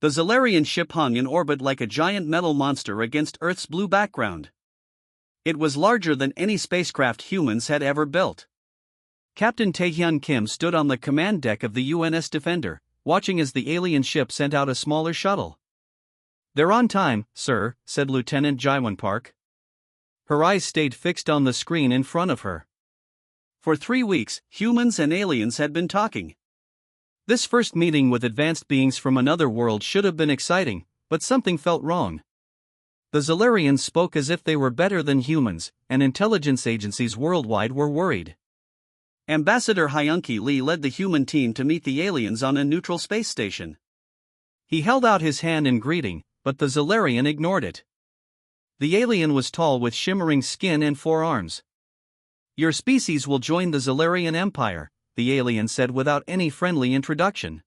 The Zalarian ship hung in orbit like a giant metal monster against Earth's blue background. It was larger than any spacecraft humans had ever built. Captain Taehyun Kim stood on the command deck of the UNS Defender, watching as the alien ship sent out a smaller shuttle. "They're on time, sir," said Lieutenant Jaiwon Park. Her eyes stayed fixed on the screen in front of her. For 3 weeks, humans and aliens had been talking. This first meeting with advanced beings from another world should have been exciting, but something felt wrong. The Zalarians spoke as if they were better than humans, and intelligence agencies worldwide were worried. Ambassador Hyunki Lee led the human team to meet the aliens on a neutral space station. He held out his hand in greeting, but the Zalarian ignored it. The alien was tall with shimmering skin and 4 arms. "Your species will join the Zalarian Empire," the alien said without any friendly introduction.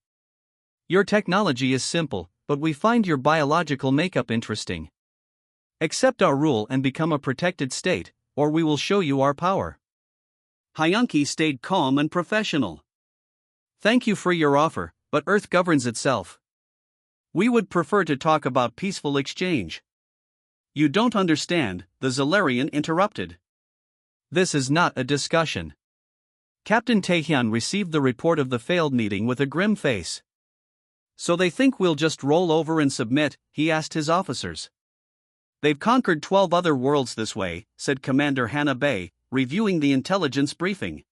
"Your technology is simple, but we find your biological makeup interesting. Accept our rule and become a protected state, or we will show you our power." Hyunki stayed calm and professional. "Thank you for your offer, but Earth governs itself. We would prefer to talk about peaceful exchange." "You don't understand," the Zalarian interrupted. "This is not a discussion." Captain Taehyun received the report of the failed meeting with a grim face. "So they think we'll just roll over and submit?" he asked his officers. "They've conquered 12 other worlds this way," said Commander Hannah Bay, reviewing the intelligence briefing.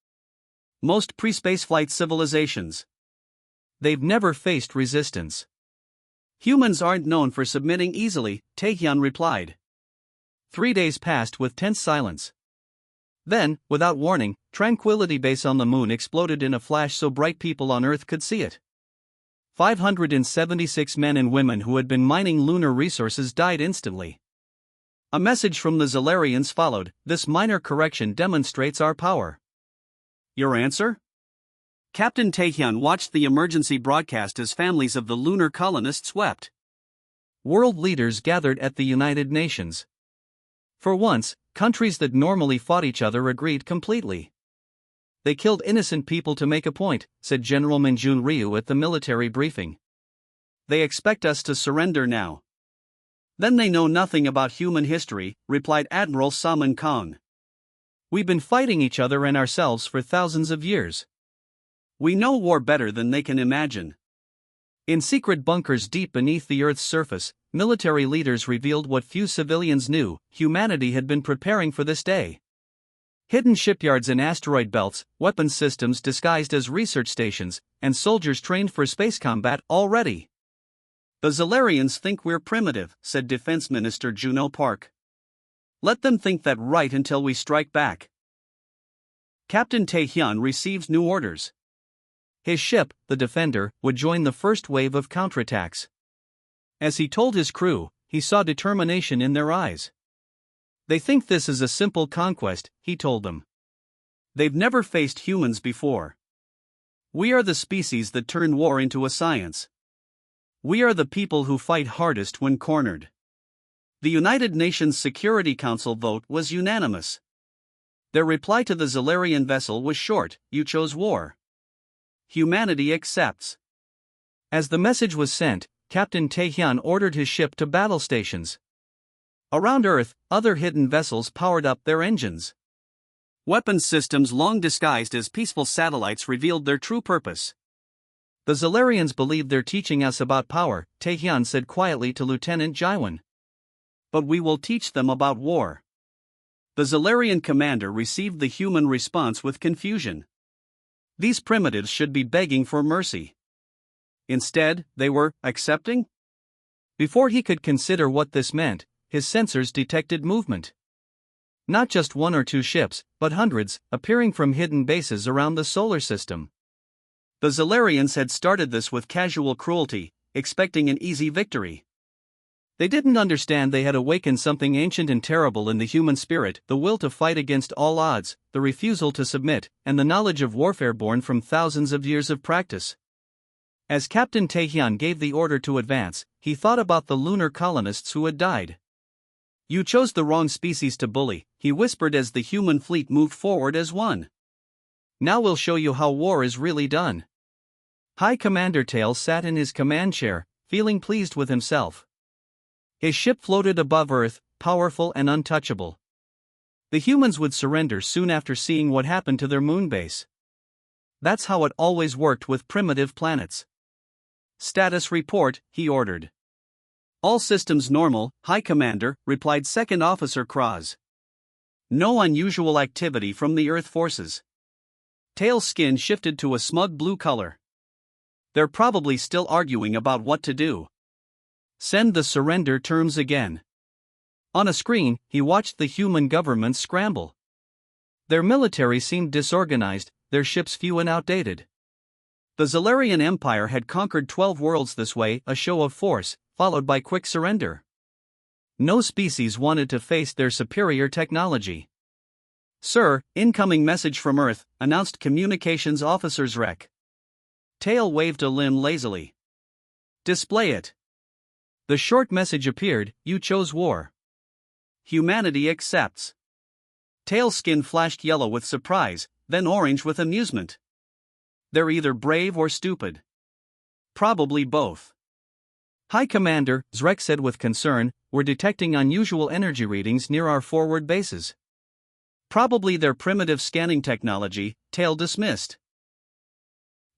"Most pre-spaceflight civilizations. They've never faced resistance." "Humans aren't known for submitting easily," Taehyun replied. 3 days passed with tense silence. Then, without warning, Tranquility Base on the moon exploded in a flash so bright people on Earth could see it. 576 men and women who had been mining lunar resources died instantly. A message from the Zalarians followed: "This minor correction demonstrates our power." "Your answer?" Captain Taehyun watched the emergency broadcast as families of the lunar colonists wept. World leaders gathered at the United Nations. For once, countries that normally fought each other agreed completely. "They killed innocent people to make a point," said General Minjun Ryu at the military briefing. "They expect us to surrender now." "Then they know nothing about human history," replied Admiral Salman Kong. "We've been fighting each other and ourselves for thousands of years. We know war better than they can imagine." In secret bunkers deep beneath the Earth's surface, military leaders revealed what few civilians knew: humanity had been preparing for this day. Hidden shipyards in asteroid belts, weapons systems disguised as research stations, and soldiers trained for space combat already. "The Zalarians think we're primitive," said Defense Minister Juno Park. "Let them think that right until we strike back." Captain Taehyun received new orders. His ship, the Defender, would join the first wave of counterattacks. As he told his crew, he saw determination in their eyes. "They think this is a simple conquest," he told them. "They've never faced humans before. We are the species that turn war into a science. We are the people who fight hardest when cornered." The United Nations Security Council vote was unanimous. Their reply to the Zalarian vessel was short: "You chose war. Humanity accepts." As the message was sent, Captain Taehyun ordered his ship to battle stations. Around Earth, other hidden vessels powered up their engines. Weapons systems long disguised as peaceful satellites revealed their true purpose. "The Zalarians believe they're teaching us about power," Taehyun said quietly to Lieutenant Jaiwon. "But we will teach them about war." The Zalarian commander received the human response with confusion. These primitives should be begging for mercy. Instead, they were accepting? Before he could consider what this meant, his sensors detected movement. Not just 1 or 2 ships, but hundreds, appearing from hidden bases around the solar system. The Zalarians had started this with casual cruelty, expecting an easy victory. They didn't understand they had awakened something ancient and terrible in the human spirit: the will to fight against all odds, the refusal to submit, and the knowledge of warfare born from thousands of years of practice. As Captain Taehyun gave the order to advance, he thought about the lunar colonists who had died. "You chose the wrong species to bully," he whispered as the human fleet moved forward as one. "Now we'll show you how war is really done." High Commander Tails sat in his command chair, feeling pleased with himself. His ship floated above Earth, powerful and untouchable. The humans would surrender soon after seeing what happened to their moon base. That's how it always worked with primitive planets. "Status report," he ordered. "All systems normal, High Commander," replied Second Officer Kraz. "No unusual activity from the Earth forces." Tail's skin shifted to a smug blue color. "They're probably still arguing about what to do. Send the surrender terms again." On a screen, he watched the human government scramble. Their military seemed disorganized, their ships few and outdated. The Zalarian Empire had conquered 12 worlds this way, a show of force, followed by quick surrender. No species wanted to face their superior technology. "Sir, incoming message from Earth," announced Communications Officer's Rec. Tail waved a limb lazily. "Display it." The short message appeared: "You chose war. Humanity accepts." Tail's skin flashed yellow with surprise, then orange with amusement. "They're either brave or stupid. Probably both." "High Commander," Zrek said with concern, "we're detecting unusual energy readings near our forward bases." "Probably their primitive scanning technology," Tail dismissed.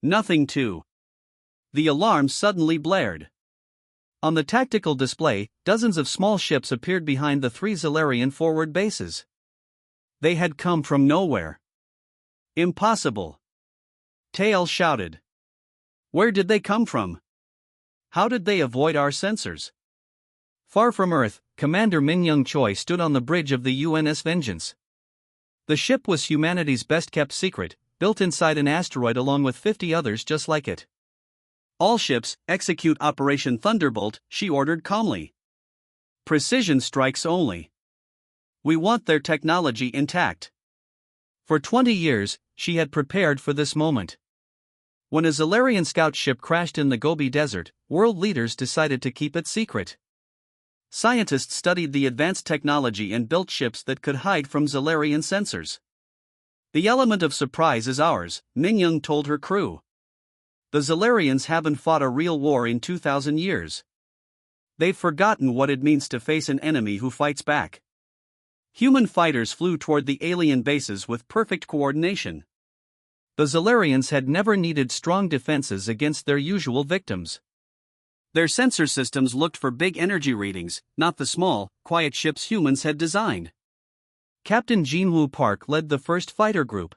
Nothing to. The alarm suddenly blared. On the tactical display, dozens of small ships appeared behind the 3 Zalarian forward bases. They had come from nowhere. "Impossible!" Tail shouted. "Where did they come from? How did they avoid our sensors?" Far from Earth, Commander Minyoung Choi stood on the bridge of the UNS Vengeance. The ship was humanity's best-kept secret, built inside an asteroid along with 50 others just like it. "All ships, execute Operation Thunderbolt," she ordered calmly. "Precision strikes only. We want their technology intact." For 20 years, she had prepared for this moment. When a Zalarian scout ship crashed in the Gobi Desert, world leaders decided to keep it secret. Scientists studied the advanced technology and built ships that could hide from Zalarian sensors. "The element of surprise is ours," Minyoung told her crew. "The Zalarians haven't fought a real war in 2,000 years. They've forgotten what it means to face an enemy who fights back." Human fighters flew toward the alien bases with perfect coordination. The Zalarians had never needed strong defenses against their usual victims. Their sensor systems looked for big energy readings, not the small, quiet ships humans had designed. Captain Jinwoo Park led the first fighter group.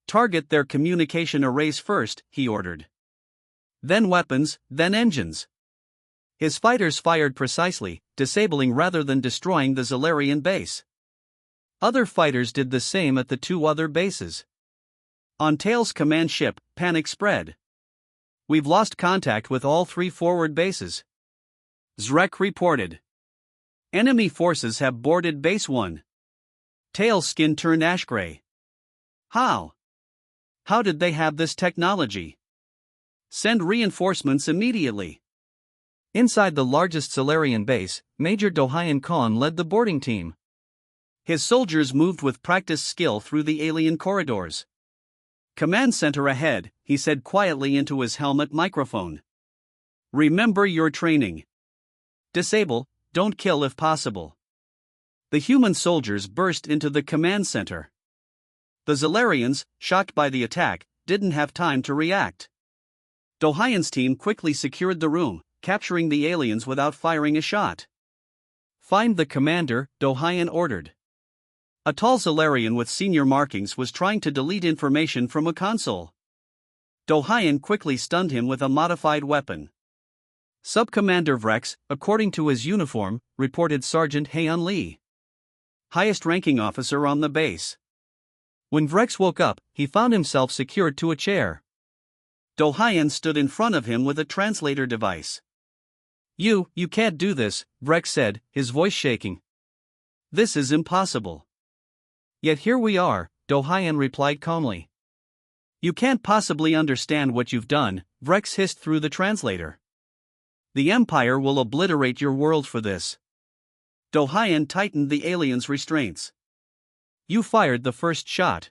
"Target their communication arrays first," he ordered. "Then weapons, then engines." His fighters fired precisely, disabling rather than destroying the Zalarian base. Other fighters did the same at the 2 other bases. On Tail's command ship, panic spread. "We've lost contact with all 3 forward bases," Zrek reported. "Enemy forces have boarded Base 1. Tail's skin turned ash gray. "How? How did they have this technology? Send reinforcements immediately." Inside the largest Solarian base, Major Dohyan Khan led the boarding team. His soldiers moved with practiced skill through the alien corridors. "Command center ahead," he said quietly into his helmet microphone. "Remember your training. Disable, don't kill if possible." The human soldiers burst into the command center. The Zalarians, shocked by the attack, didn't have time to react. Dohyan's team quickly secured the room, capturing the aliens without firing a shot. "Find the commander," Dohyan ordered. A tall Zalarian with senior markings was trying to delete information from a console. Dohyan quickly stunned him with a modified weapon. Sub-Commander Vrex, according to his uniform, reported Sergeant Haeun Lee, highest ranking officer on the base. When Vrex woke up, he found himself secured to a chair. Dohyan stood in front of him with a translator device. You can't do this," Vrex said, his voice shaking. "This is impossible." "Yet here we are," Dohyan replied calmly. "You can't possibly understand what you've done," Vrex hissed through the translator. "The Empire will obliterate your world for this." Dohyan tightened the alien's restraints. "You fired the first shot.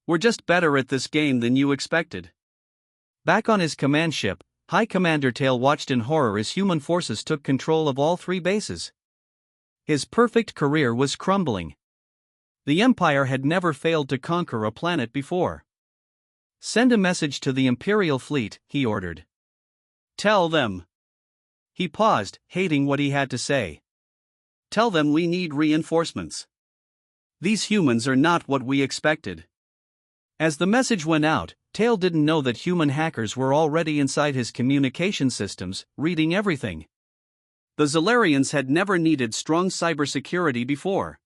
We're just better at this game than you expected." Back on his command ship, High Commander Tail watched in horror as human forces took control of all 3 bases. His perfect career was crumbling. The Empire had never failed to conquer a planet before. "Send a message to the Imperial fleet," he ordered. "Tell them." He paused, hating what he had to say. "Tell them we need reinforcements. These humans are not what we expected." As the message went out, Tail didn't know that human hackers were already inside his communication systems, reading everything. The Zalarians had never needed strong cybersecurity before.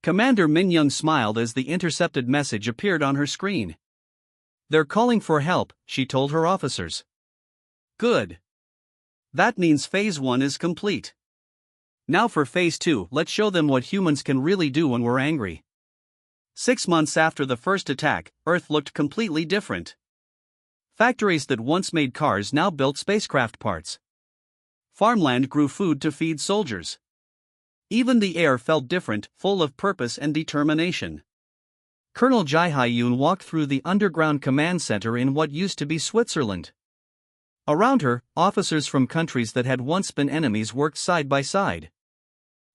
Commander Minyoung smiled as the intercepted message appeared on her screen. "They're calling for help," she told her officers. "Good. That means Phase 1 is complete. Now for Phase 2, let's show them what humans can really do when we're angry." 6 months after the first attack, Earth looked completely different. Factories that once made cars now built spacecraft parts. Farmland grew food to feed soldiers. Even the air felt different, full of purpose and determination. Colonel Jai Hyun walked through the underground command center in what used to be Switzerland. Around her, officers from countries that had once been enemies worked side by side.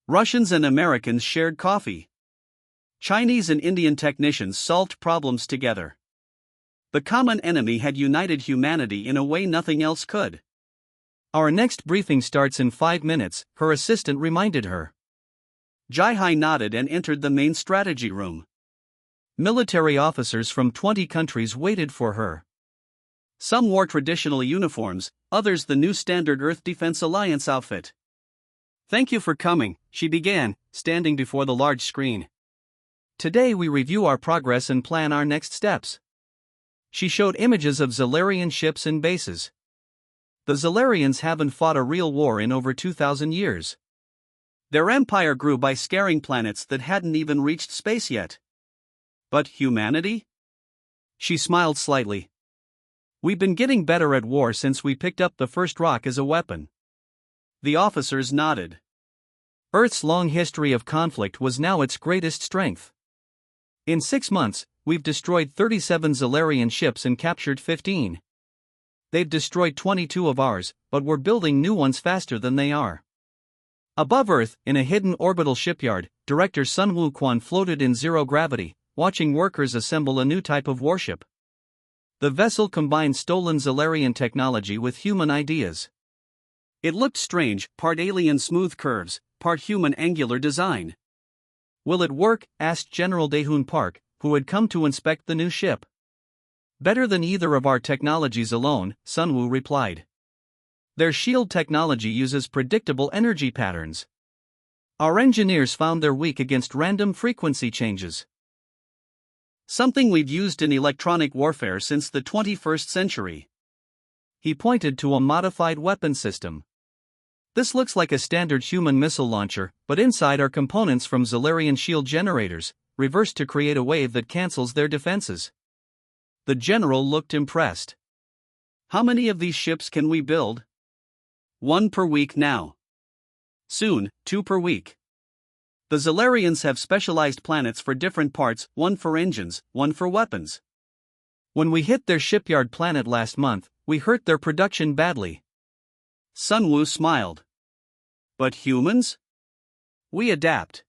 Russians and Americans shared coffee. Chinese and Indian technicians solved problems together. The common enemy had united humanity in a way nothing else could. "Our next briefing starts in 5 minutes, her assistant reminded her. Jai-Hai nodded and entered the main strategy room. Military officers from 20 countries waited for her. Some wore traditional uniforms, others the new standard Earth Defense Alliance outfit. "Thank you for coming," she began, standing before the large screen. "Today we review our progress and plan our next steps." She showed images of Zalarian ships and bases. The Zalarians haven't fought a real war in over 2,000 years. Their empire grew by scaring planets that hadn't even reached space yet. But humanity? She smiled slightly. "We've been getting better at war since we picked up the first rock as a weapon." The officers nodded. Earth's long history of conflict was now its greatest strength. In 6 months, we've destroyed 37 Zalarian ships and captured 15. They've destroyed 22 of ours, but we're building new ones faster than they are. Above Earth, in a hidden orbital shipyard, Director Sun Wukwan floated in zero gravity, watching workers assemble a new type of warship. The vessel combined stolen Zalarian technology with human ideas. It looked strange, part alien smooth curves, part human angular design. "Will it work?" asked General Daehoon Park, who had come to inspect the new ship. "Better than either of our technologies alone," Sunwoo replied. "Their shield technology uses predictable energy patterns. Our engineers found they're weak against random frequency changes. Something we've used in electronic warfare since the 21st century." He pointed to a modified weapon system. "This looks like a standard human missile launcher, but inside are components from Zalarian shield generators, reversed to create a wave that cancels their defenses." The general looked impressed. "How many of these ships can we build?" "1 per week now. Soon, 2 per week. The Zalarians have specialized planets for different parts, 1 for engines, 1 for weapons. When we hit their shipyard planet last month, we hurt their production badly." Sunwoo smiled. "But humans? We adapt.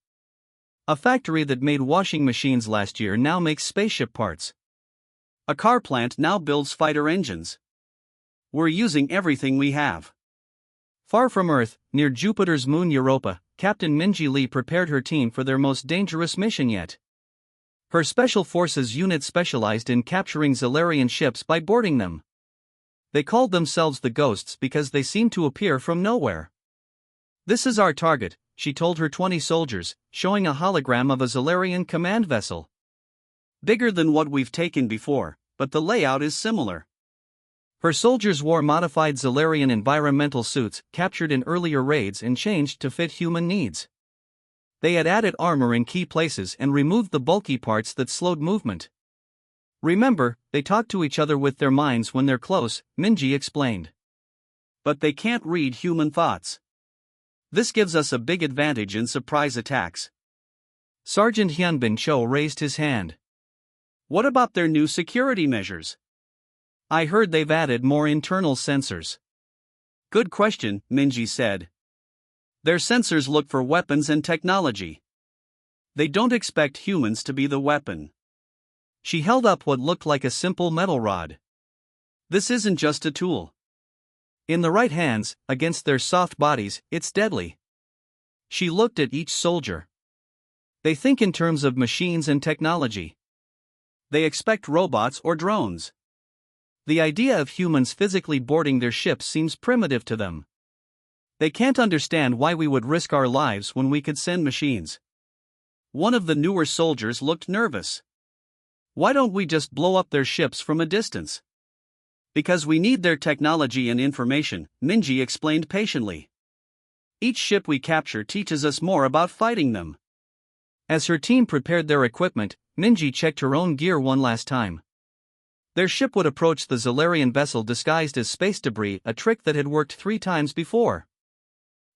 A factory that made washing machines last year now makes spaceship parts. A car plant now builds fighter engines. We're using everything we have." Far from Earth, near Jupiter's moon Europa, Captain Minji Lee prepared her team for their most dangerous mission yet. Her Special Forces unit specialized in capturing Zalarian ships by boarding them. They called themselves the Ghosts because they seemed to appear from nowhere. "This is our target," she told her 20 soldiers, showing a hologram of a Zalarian command vessel. "Bigger than what we've taken before, but the layout is similar." Her soldiers wore modified Zalarian environmental suits, captured in earlier raids and changed to fit human needs. They had added armor in key places and removed the bulky parts that slowed movement. "Remember, they talk to each other with their minds when they're close," Minji explained. "But they can't read human thoughts. This gives us a big advantage in surprise attacks." Sergeant Hyunbin Cho raised his hand. "What about their new security measures?" I heard they've added more internal sensors. Good question, Minji said. Their sensors look for weapons and technology. They don't expect humans to be the weapon. She held up what looked like a simple metal rod. This isn't just a tool. In the right hands, against their soft bodies, it's deadly. She looked at each soldier. They think in terms of machines and technology. They expect robots or drones. The idea of humans physically boarding their ships seems primitive to them. They can't understand why we would risk our lives when we could send machines. One of the newer soldiers looked nervous. Why don't we just blow up their ships from a distance? Because we need their technology and information, Minji explained patiently. Each ship we capture teaches us more about fighting them. As her team prepared their equipment, Minji checked her own gear one last time. Their ship would approach the Zalarian vessel disguised as space debris, a trick that had worked 3 times before.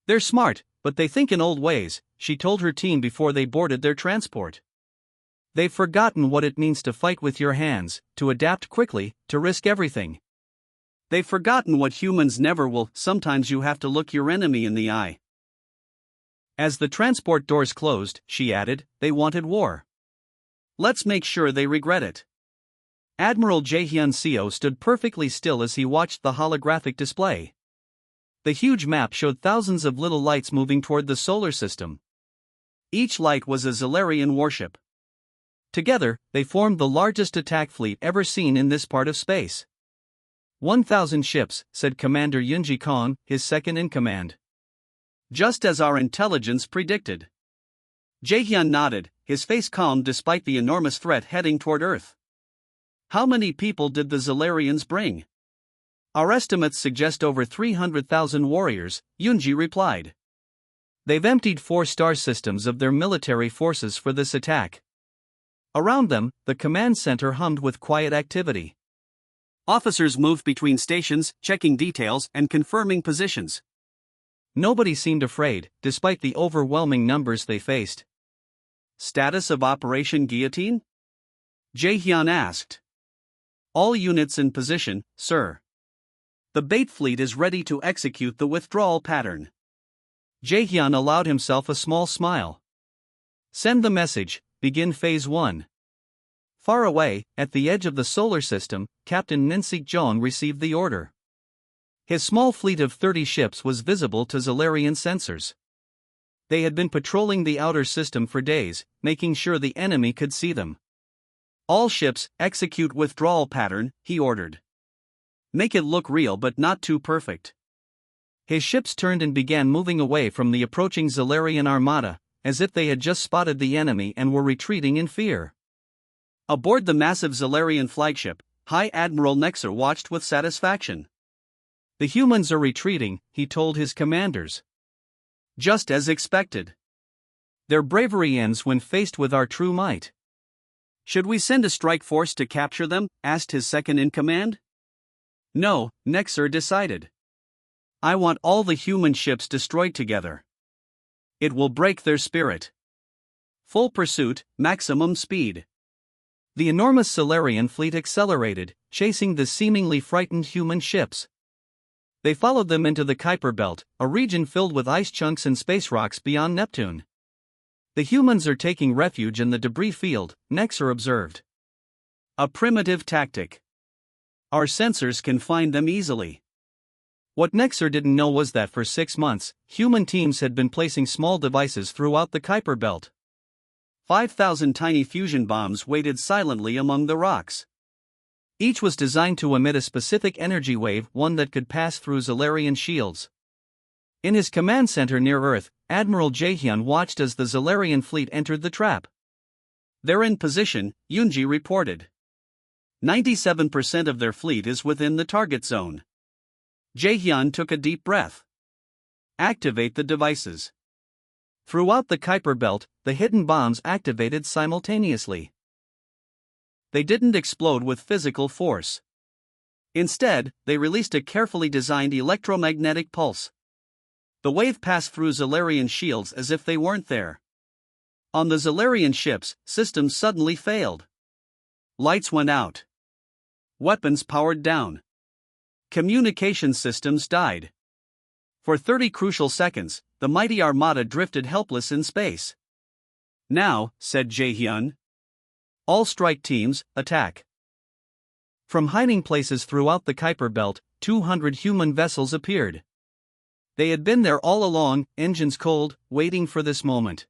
They're smart, but they think in old ways, she told her team before they boarded their transport. They've forgotten what it means to fight with your hands, to adapt quickly, to risk everything. They've forgotten what humans never will. Sometimes you have to look your enemy in the eye. As the transport doors closed, she added, they wanted war. Let's make sure they regret it. Admiral Jaehyun Seo stood perfectly still as he watched the holographic display. The huge map showed thousands of little lights moving toward the solar system. Each light was a Zalarian warship. Together, they formed the largest attack fleet ever seen in this part of space. 1,000 ships, said Commander Yunji Kong, his second-in-command. Just as our intelligence predicted. Jaehyun nodded, his face calm despite the enormous threat heading toward Earth. How many people did the Zalarians bring? Our estimates suggest over 300,000 warriors, Yunji replied. They've emptied 4 star systems of their military forces for this attack. Around them, the command center hummed with quiet activity. Officers moved between stations, checking details and confirming positions. Nobody seemed afraid, despite the overwhelming numbers they faced. Status of Operation Guillotine? Jaehyun asked. All units in position, sir. The bait fleet is ready to execute the withdrawal pattern. Jaehyun allowed himself a small smile. Send the message, begin Phase 1. Far away, at the edge of the solar system, Captain Ninsik Jong received the order. His small fleet of 30 ships was visible to Zalarian sensors. They had been patrolling the outer system for days, making sure the enemy could see them. All ships, execute withdrawal pattern, he ordered. Make it look real but not too perfect. His ships turned and began moving away from the approaching Zalarian armada, as if they had just spotted the enemy and were retreating in fear. Aboard the massive Zalarian flagship, High Admiral Nexer watched with satisfaction. The humans are retreating, he told his commanders. Just as expected. Their bravery ends when faced with our true might. Should we send a strike force to capture them? Asked his second-in-command. No, Nexer decided. I want all the human ships destroyed together. It will break their spirit. Full pursuit, maximum speed. The enormous Solarian fleet accelerated, chasing the seemingly frightened human ships. They followed them into the Kuiper Belt, a region filled with ice chunks and space rocks beyond Neptune. The humans are taking refuge in the debris field, Nexer observed. A primitive tactic. Our sensors can find them easily. What Nexer didn't know was that for 6 months, human teams had been placing small devices throughout the Kuiper Belt. 5,000 tiny fusion bombs waited silently among the rocks. Each was designed to emit a specific energy wave, one that could pass through Zalarian shields. In his command center near Earth, Admiral Jaehyun watched as the Zalarian fleet entered the trap. They're in position, Yunji reported. 97% of their fleet is within the target zone. Jaehyun took a deep breath. Activate the devices. Throughout the Kuiper Belt, the hidden bombs activated simultaneously. They didn't explode with physical force. Instead, they released a carefully designed electromagnetic pulse. The wave passed through Zalarian shields as if they weren't there. On the Zalarian ships, systems suddenly failed. Lights went out. Weapons powered down. Communication systems died. For 30 crucial seconds, the mighty armada drifted helpless in space. Now, said Jae-hyun, all strike teams, attack. From hiding places throughout the Kuiper Belt, 200 human vessels appeared. They had been there all along, engines cold, waiting for this moment.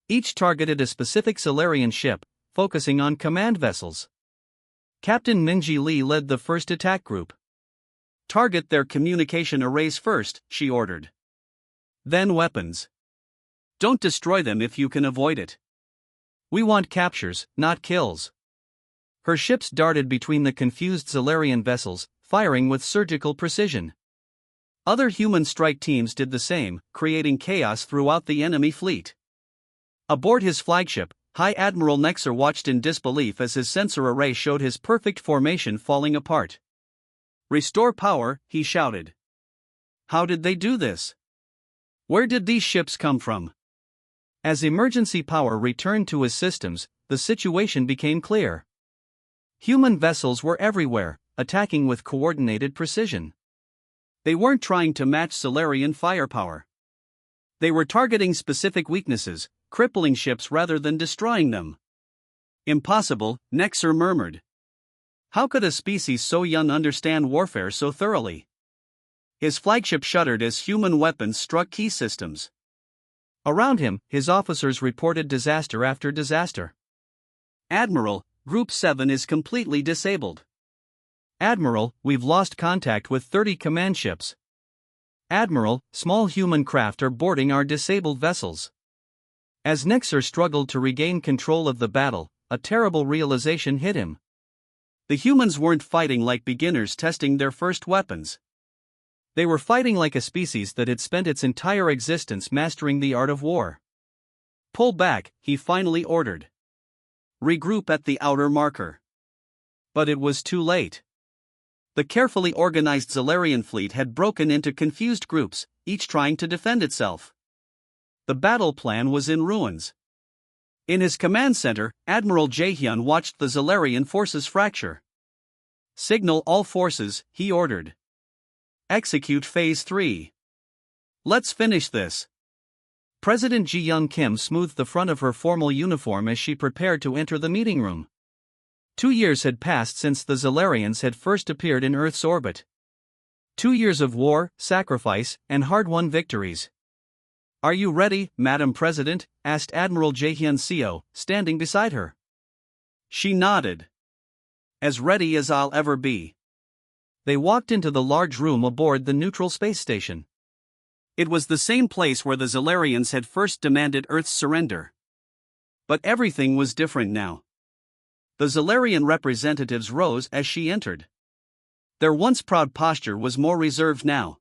Each targeted a specific Solarian ship, focusing on command vessels. Captain Minji Lee led the first attack group. Target their communication arrays first, she ordered. Then weapons. Don't destroy them if you can avoid it. We want captures, not kills. Her ships darted between the confused Solarian vessels, firing with surgical precision. Other human strike teams did the same, creating chaos throughout the enemy fleet. Aboard his flagship, High Admiral Nexer watched in disbelief as his sensor array showed his perfect formation falling apart. Restore power, he shouted. How did they do this? Where did these ships come from? As emergency power returned to his systems, the situation became clear. Human vessels were everywhere, attacking with coordinated precision. They weren't trying to match Solarian firepower. They were targeting specific weaknesses, crippling ships rather than destroying them. Impossible, Nexer murmured. How could a species so young understand warfare so thoroughly? His flagship shuddered as human weapons struck key systems. Around him, his officers reported disaster after disaster. Admiral, Group 7 is completely disabled. Admiral, we've lost contact with 30 command ships. Admiral, small human craft are boarding our disabled vessels. As Nexer struggled to regain control of the battle, a terrible realization hit him. The humans weren't fighting like beginners testing their first weapons. They were fighting like a species that had spent its entire existence mastering the art of war. Pull back, he finally ordered. Regroup at the outer marker. But it was too late. The carefully organized Solarian fleet had broken into confused groups, each trying to defend itself. The battle plan was in ruins. In his command center, Admiral Jae-hyun watched the Solarian forces fracture. Signal all forces, he ordered. Execute Phase 3. Let's finish this. President Ji-young Kim smoothed the front of her formal uniform as she prepared to enter the meeting room. 2 years had passed since the Solarians had first appeared in Earth's orbit. 2 years of war, sacrifice, and hard-won victories. Are you ready, Madam President? Asked Admiral Jae-hyun Seo, standing beside her. She nodded. As ready as I'll ever be. They walked into the large room aboard the neutral space station. It was the same place where the Solarians had first demanded Earth's surrender. But everything was different now. The Solarian representatives rose as she entered. Their once proud posture was more reserved now.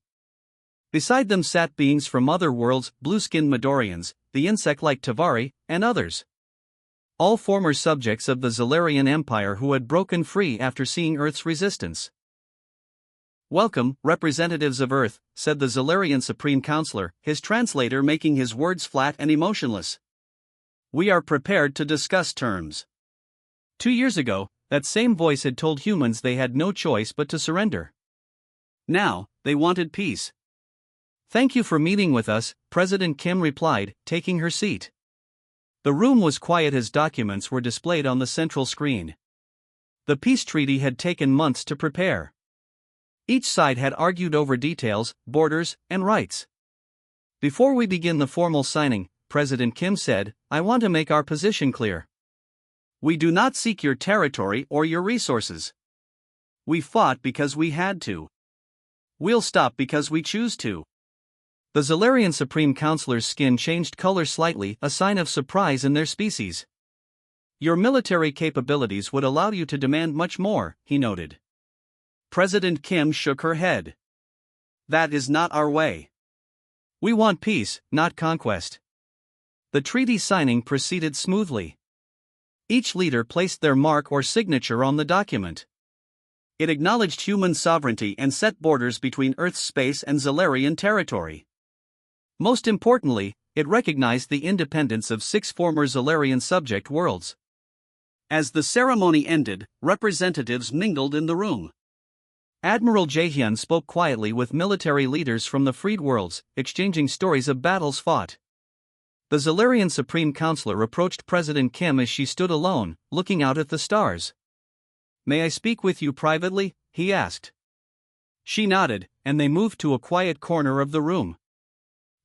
Beside them sat beings from other worlds, blue-skinned Midorians, the insect-like Tavari, and others. All former subjects of the Solarian Empire who had broken free after seeing Earth's resistance. Welcome, representatives of Earth, said the Solarian Supreme Counselor, his translator making his words flat and emotionless. We are prepared to discuss terms. 2 years ago, that same voice had told humans they had no choice but to surrender. Now, they wanted peace. Thank you for meeting with us, President Kim replied, taking her seat. The room was quiet as documents were displayed on the central screen. The peace treaty had taken months to prepare. Each side had argued over details, borders, and rights. Before we begin the formal signing, President Kim said, I want to make our position clear. We do not seek your territory or your resources. We fought because we had to. We'll stop because we choose to. The Solarian Supreme Counselor's skin changed color slightly, a sign of surprise in their species. Your military capabilities would allow you to demand much more, he noted. President Kim shook her head. That is not our way. We want peace, not conquest. The treaty signing proceeded smoothly. Each leader placed their mark or signature on the document. It acknowledged human sovereignty and set borders between Earth's space and Solarian territory. Most importantly, it recognized the independence of 6 former Solarian subject worlds. As the ceremony ended, representatives mingled in the room. Admiral Jaehyun spoke quietly with military leaders from the freed worlds, exchanging stories of battles fought. The Zalarian Supreme Counselor approached President Kim as she stood alone, looking out at the stars. "May I speak with you privately?" he asked. She nodded, and they moved to a quiet corner of the room.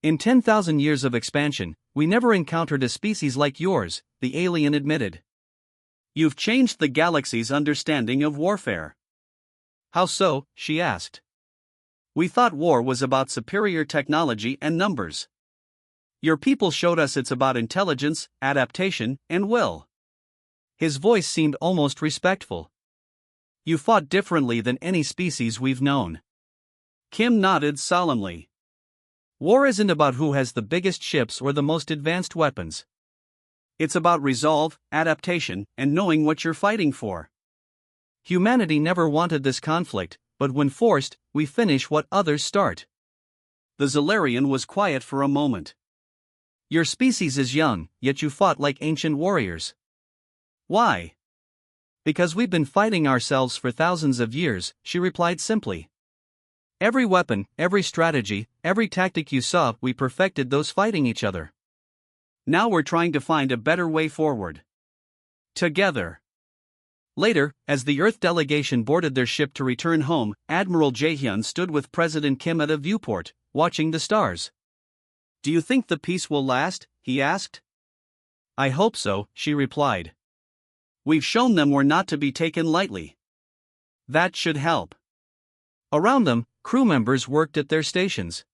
"In 10,000 years of expansion, we never encountered a species like yours," the alien admitted. "You've changed the galaxy's understanding of warfare." "How so?" she asked. "We thought war was about superior technology and numbers. Your people showed us it's about intelligence, adaptation, and will." His voice seemed almost respectful. "You fought differently than any species we've known." Kim nodded solemnly. "War isn't about who has the biggest ships or the most advanced weapons. It's about resolve, adaptation, and knowing what you're fighting for. Humanity never wanted this conflict, but when forced, we finish what others start." The Zalarian was quiet for a moment. "Your species is young, yet you fought like ancient warriors. Why?" "Because we've been fighting ourselves for thousands of years," she replied simply. "Every weapon, every strategy, every tactic you saw, we perfected those fighting each other. Now we're trying to find a better way forward. Together." Later, as the Earth delegation boarded their ship to return home, Admiral Jaehyun stood with President Kim at a viewport, watching the stars. "Do you think the peace will last?" he asked. "I hope so," she replied. "We've shown them we're not to be taken lightly. That should help." Around them, crew members worked at their stations.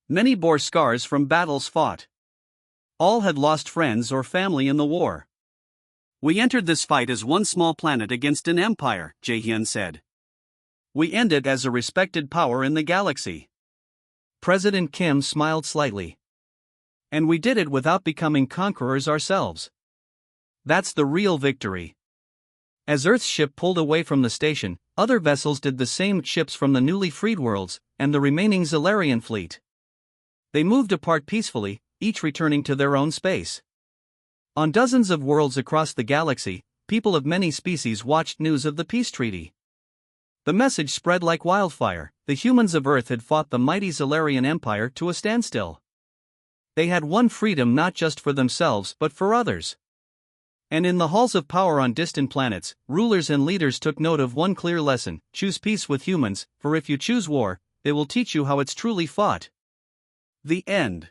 Many bore scars from battles fought. All had lost friends or family in the war. "We entered this fight as one small planet against an empire," Jaehyun said. "We ended as a respected power in the galaxy." President Kim smiled slightly. "And we did it without becoming conquerors ourselves. That's the real victory." As Earth's ship pulled away from the station, other vessels did the same, ships from the newly freed worlds, and the remaining Zalarian fleet. They moved apart peacefully, each returning to their own space. On dozens of worlds across the galaxy, people of many species watched news of the peace treaty. The message spread like wildfire: the humans of Earth had fought the mighty Zalarian Empire to a standstill. They had won freedom not just for themselves but for others. And in the halls of power on distant planets, rulers and leaders took note of one clear lesson: choose peace with humans, for if you choose war, they will teach you how it's truly fought. The end.